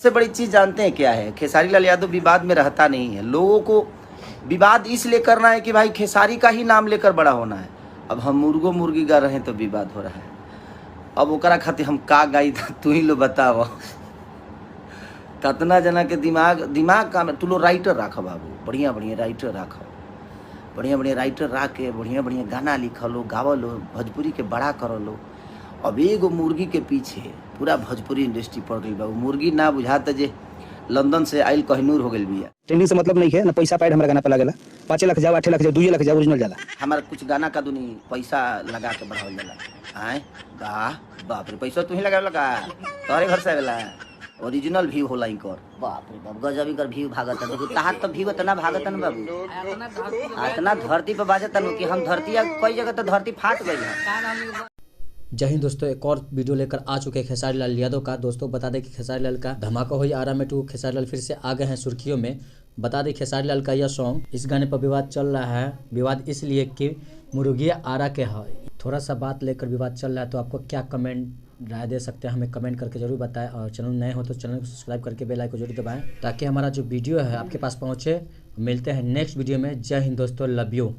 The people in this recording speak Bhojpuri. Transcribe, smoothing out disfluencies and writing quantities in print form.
सबसे बड़ी चीज़ जानते हैं क्या है? खेसारी लाल यादव विवाद में रहता नहीं है। लोगों को विवाद इसलिए करना है कि भाई खेसारी का ही नाम लेकर बड़ा होना है। अब हम मुर्गो मुर्गी गा रहे हैं तो विवाद हो रहा है। अब ओकरा खातिर हम का गाई तू ही लो बताव। कितना जना के दिमाग का तू लो राइटर राख बाबू, बढ़िया बढ़िया राइटर राख, बढ़िया बढ़िया राइटर राख के बढ़िया बढ़िया गाना लिख लो, गाव लो, भोजपुरी के बड़ा कर लो। अब एगो मुर्गी के पीछे पूरा भोजपुरी इंडस्ट्री पड़ गई बाबू। मुर्गी ना बुझाता जे लंदन से आइल कहनूर हो गई बिया। ट्रेंडिंग से मतलब नहीं है ना, पैसा पाइड हमारा गाना पे लगेला। 5 लाख जाओ, 8 लाख जाओ, 2 लाख जाओ, ओरिजिनल जाला। हमारा कुछ गाना का दुनी पैसा लगा के बढ़ावल जाला। आए वाह बाप रे, पैसा तू ही लगावल का तोरे घर से आवेला। ओरिजिनल व्यू होला इनकर, बाप रे बाप गजब इनकर व्यू भागत है। तहार तो व्यू इतना भागत है बाबू, इतना धरती पे बाजत है कि हम धरती कई जगह तो धरती फाट गई है। जय हिंद दोस्तों, एक और वीडियो लेकर आ चुके हैं खेसारी लाल यादव का। दोस्तों बता दें कि खेसारी लाल का धमाका हुई आरा में 2 खेसारी लाल फिर से आ गए हैं सुर्खियों में। बता दें खेसारी लाल का यह सॉन्ग, इस गाने पर विवाद चल रहा है। विवाद इसलिए कि मुर्गिया आरा के है, थोड़ा सा बात लेकर विवाद चल रहा है। तो आपको क्या कमेंट राय दे सकते हैं, हमें कमेंट करके जरूर बताएं। और चैनल नए हो तो चैनल को सब्सक्राइब करके बेल आइकन को जरूर दबाएं ताकि हमारा जो वीडियो है आपके पास पहुँचे। मिलते हैं नेक्स्ट वीडियो में। जय हिंद दोस्तों, लव यू।